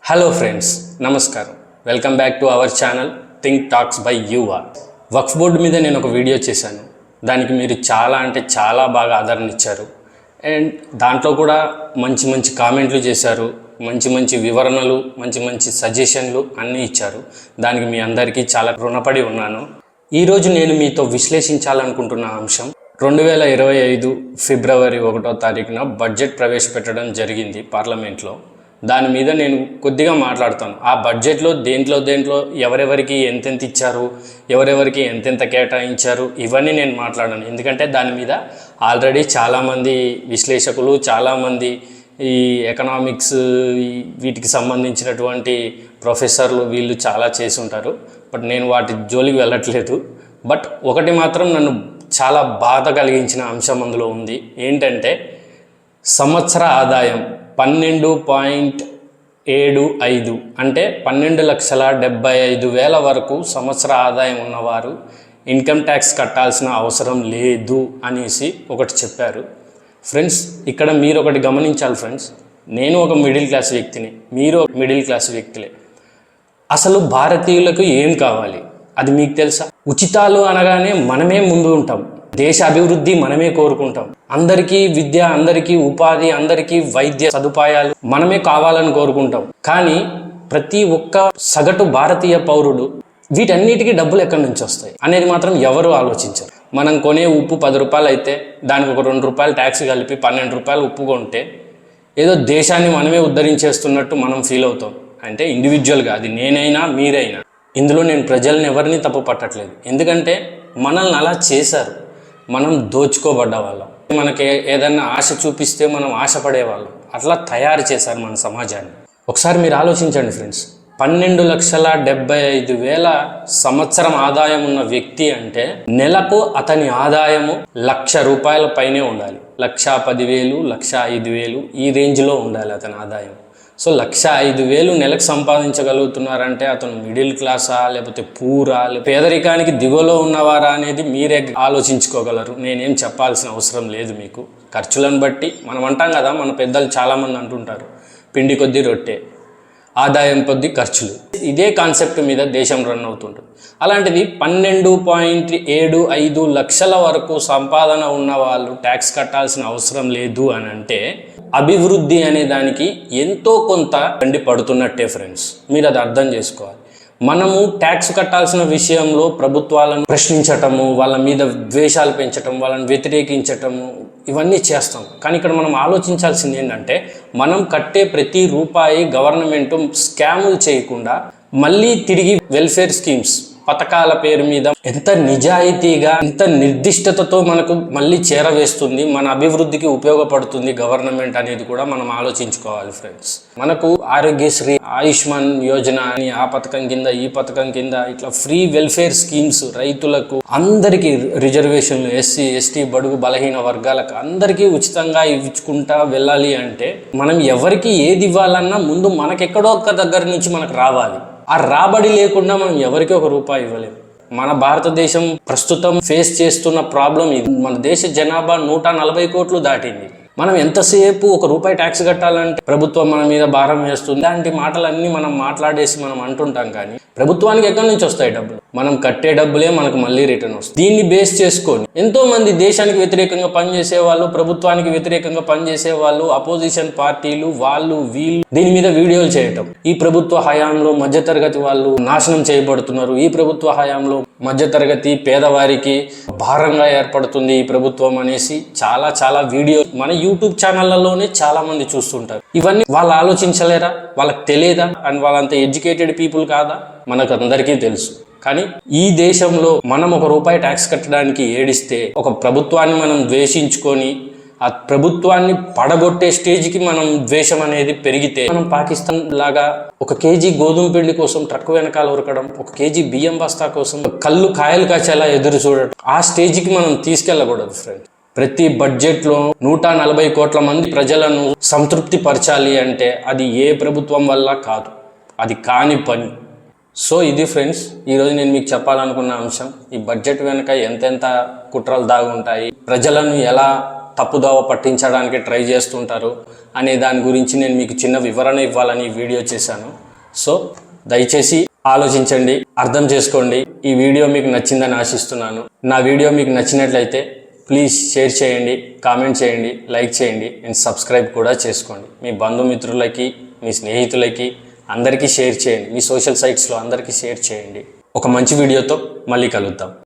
Hello friends, నమస్కారం. Welcome back to our channel think talks by your. Waqf board మీద నేను ఒక video చేశాను. దానికి మీరు చాలా బాగా ఆదరణ ఇచ్చారు. అండ్ దాంట్లో కూడా మంచి కామెంట్లు చేశారు, మంచి వివరణలు, మంచి సజెషన్లు అన్నీ ఇచ్చారు. దానికి మీ అందరికీ చాలా రుణపడి ఉన్నాను. ఈరోజు నేను మీతో విశ్లేషించాలనుకుంటున్న అంశం 2025 ఫిబ్రవరి 1వ తారీఖున బడ్జెట్ ప్రవేశపెట్టడం జరిగింది పార్లమెంట్లో. దాని మీద నేను కొద్దిగా మాట్లాడతాను. ఆ బడ్జెట్లో దేంట్లో ఎవరెవరికి ఎంతెంత ఇచ్చారు, ఎవరెవరికి ఎంతెంత కేటాయించారు, ఇవన్నీ నేను మాట్లాడాను. ఎందుకంటే దాని మీద ఆల్రెడీ చాలామంది విశ్లేషకులు, చాలామంది ఈ ఎకనామిక్స్ వీటికి సంబంధించినటువంటి ప్రొఫెసర్లు వీళ్ళు చాలా చేసి ఉంటారు. బట్ నేను వాటి జోలికి వెళ్ళట్లేదు. బట్ ఒకటి మాత్రం నన్ను చాలా బాధ కలిగించిన అంశం అందులో ఉంది. ఏంటంటే సంవత్సర ఆదాయం 12.75 అంటే 12,75,000 వరకు సంవత్సర ఆదాయం ఉన్నవారు ఇన్కమ్ ట్యాక్స్ కట్టాల్సిన అవసరం లేదు అనేసి ఒకటి చెప్పారు. ఫ్రెండ్స్, ఇక్కడ మీరు ఒకటి గమనించాలి ఫ్రెండ్స్. నేను ఒక మిడిల్ క్లాస్ వ్యక్తిని, మీరు ఒక మిడిల్ క్లాస్ వ్యక్తులే. అసలు భారతీయులకు ఏం కావాలి అది మీకు తెలుసా? ఉచితాలు అనగానే మనమే ముందు ఉంటాం. దేశ అభివృద్ధి మనమే కోరుకుంటాం. అందరికీ విద్య, అందరికీ ఉపాధి, అందరికీ వైద్య సదుపాయాలు మనమే కావాలని కోరుకుంటాం. కానీ ప్రతి ఒక్క సగటు భారతీయ పౌరుడు వీటన్నిటికీ డబ్బులు ఎక్కడి నుంచి వస్తాయి అనేది మాత్రం ఎవరు ఆలోచించరు. మనం కొనే ఉప్పు 10 రూపాయలు అయితే దానికి ఒక 2 రూపాయలు ట్యాక్స్ కలిపి 12 రూపాయలు ఉప్పు కొంటే ఏదో దేశాన్ని మనమే ఉద్ధరించేస్తున్నట్టు మనం ఫీల్ అవుతాం. అంటే ఇండివిజువల్గా, అది నేనైనా మీరైనా. ఇందులో నేను ప్రజల్ని ఎవరిని తప్పు పట్టట్లేదు. ఎందుకంటే మనల్ని అలా చేశారు. మనం దోచుకోబడ్డ వాళ్ళం. మనకి ఏదన్నా ఆశ చూపిస్తే మనం ఆశపడేవాళ్ళం. అట్లా తయారు చేశారు మన సమాజాన్ని. ఒకసారి మీరు ఆలోచించండి ఫ్రెండ్స్. 12,75,000 సంవత్సరం ఆదాయం ఉన్న వ్యక్తి అంటే నెలకు అతని ఆదాయము 1,00,000 రూపాయల పైనే ఉండాలి. 1,10,000, 1,05,000 ఈ రేంజ్లో ఉండాలి అతని ఆదాయం. సో 1,05,000 నెలకు సంపాదించగలుగుతున్నారంటే అతను మిడిల్ క్లాసా, లేకపోతే పూరా, పేదరికానికి దిగువలో ఉన్నవారా అనేది మీరే ఆలోచించుకోగలరు. నేనేం చెప్పాల్సిన అవసరం లేదు మీకు. ఖర్చులను బట్టి మనం అంటాం కదా, మన పెద్దలు చాలామంది అంటుంటారు, పిండి కొద్దీ రొట్టె, ఆదాయం కొద్దీ ఖర్చులు. ఇదే కాన్సెప్ట్ మీద దేశం రన్ అవుతుంటుంది. అలాంటిది 12.75 లక్షల వరకు సంపాదన ఉన్న వాళ్ళు ట్యాక్స్ కట్టాల్సిన అవసరం లేదు అని అంటే అభివృద్ధి అనే దానికి ఎంతో కొంత బండి పడుతున్నట్టే ఫ్రెండ్స్. మీరు అది అర్థం చేసుకోవాలి. మనము ట్యాక్స్ కట్టాల్సిన విషయంలో ప్రభుత్వాలను ప్రశ్నించటము, వాళ్ళ మీద ద్వేషాలు పెంచటం, వాళ్ళని వ్యతిరేకించటము, ఇవన్నీ చేస్తాం. కానీ ఇక్కడ మనం ఆలోచించాల్సింది ఏంటంటే మనం కట్టే ప్రతి రూపాయి గవర్నమెంట్ స్కాములు చేయకుండా మళ్ళీ తిరిగి వెల్ఫేర్ స్కీమ్స్, పథకాల పేరు మీద ఎంత నిజాయితీగా, ఎంత నిర్దిష్టతతో మనకు మళ్ళీ చేరవేస్తుంది, మన అభివృద్ధికి ఉపయోగపడుతుంది గవర్నమెంట్ అనేది కూడా మనం ఆలోచించుకోవాలి ఫ్రెండ్స్. మనకు ఆరోగ్యశ్రీ, ఆయుష్మాన్ యోజన అని ఆ పథకం కింద, ఈ పథకం కింద ఇట్లా ఫ్రీ వెల్ఫేర్ స్కీమ్స్ రైతులకు, అందరికీ రిజర్వేషన్లు, ఎస్సీ, ఎస్టీ, బడుగు బలహీన వర్గాలకు అందరికీ ఉచితంగా ఇచ్చుకుంటా వెళ్ళాలి అంటే మనం ఎవరికి ఏది ఇవ్వాలన్నా ముందు మనకెక్కడో ఒక్క దగ్గర నుంచి మనకు రావాలి. ఆ రాబడి లేకుండా మనం ఎవరికి ఒక రూపాయి ఇవ్వలేము. మన భారతదేశం ప్రస్తుతం ఫేస్ చేస్తున్న ప్రాబ్లం ఇది. మన దేశ జనాభా 140 కోట్లు దాటింది. మనం ఎంతసేపు ఒక రూపాయి ట్యాక్స్ కట్టాలంటే ప్రభుత్వం మన మీద భారం వేస్తుంది, ఇలాంటి మాటలన్నీ మనం మాట్లాడేసి మనం అంటుంటాం. కానీ ప్రభుత్వానికి ఎక్కడి నుంచి వస్తాయి డబ్బులు? మనం కట్టే డబ్బులే మనకు మళ్ళీ రిటర్న్ వస్తుంది. దీన్ని బేస్ చేసుకొని ఎంతో మంది దేశానికి వ్యతిరేకంగా పనిచేసే వాళ్ళు, ప్రభుత్వానికి వ్యతిరేకంగా పనిచేసే వాళ్ళు, అపోజిషన్ పార్టీలు, వాళ్ళు వీళ్ళు దీని మీద వీడియోలు చేయటం, ఈ ప్రభుత్వ హయాంలో మధ్యతరగతి వాళ్ళు నాశనం చేయబడుతున్నారు, ఈ ప్రభుత్వ హయాంలో మధ్యతరగతి పేదవారికి భారంగా ఏర్పడుతుంది ఈ ప్రభుత్వం అనేసి చాలా వీడియో మన యూట్యూబ్ ఛానళ్లలోనే చాలా మంది చూస్తుంటారు. ఇవన్నీ వాళ్ళు ఆలోచించలేరా? వాళ్ళకి తెలియదా? అండ్ వాళ్ళంత ఎడ్యుకేటెడ్ పీపుల్ కాదా? మనకు అందరికీ తెలుసు. కానీ ఈ దేశంలో మనం ఒక రూపాయి ట్యాక్స్ కట్టడానికి ఏడిస్తే, ఒక ప్రభుత్వాన్ని మనం ద్వేషించుకొని ఆ ప్రభుత్వాన్ని పడగొట్టే స్టేజ్కి మనం ద్వేషం అనేది పెరిగితే, మనం పాకిస్తాన్ లాగా ఒక కేజీ గోధుమ పిండి కోసం ట్రక్ వెనకాల ఉరకడం, ఒక కేజీ బియ్యం బస్తా కోసం కళ్ళు కాయలు కాచేలా ఎదురు చూడటం, ఆ స్టేజ్కి మనం తీసుకెళ్ళకూడదు ఫ్రెండ్. ప్రతి బడ్జెట్లో 140 కోట్ల మంది ప్రజలను సంతృప్తి పరచాలి అంటే అది ఏ ప్రభుత్వం వల్ల కాదు, అది కాని పని. సో ఇది ఫ్రెండ్స్, ఈరోజు నేను మీకు చెప్పాలనుకున్న అంశం. ఈ బడ్జెట్ వెనుక ఎంతెంత కుట్రలు దాగుంటాయి, ప్రజలను ఎలా తప్పుదోవ పట్టించడానికి ట్రై చేస్తుంటారు అనే దాని గురించి నేను మీకు చిన్న వివరణ ఇవ్వాలని ఈ వీడియో చేశాను. సో దయచేసి ఆలోచించండి, అర్థం చేసుకోండి. ఈ వీడియో మీకు నచ్చిందని ఆశిస్తున్నాను. నా వీడియో మీకు నచ్చినట్లయితే ప్లీజ్ షేర్ చేయండి, కామెంట్ చేయండి, లైక్ చేయండి అండ్ సబ్స్క్రైబ్ కూడా చేసుకోండి. మీ బంధుమిత్రులకి, మీ స్నేహితులకి అందరికీ షేర్ చేయండి. మీ సోషల్ సైట్స్లో అందరికీ షేర్ చేయండి. ఒక మంచి వీడియోతో మళ్ళీ కలుద్దాం.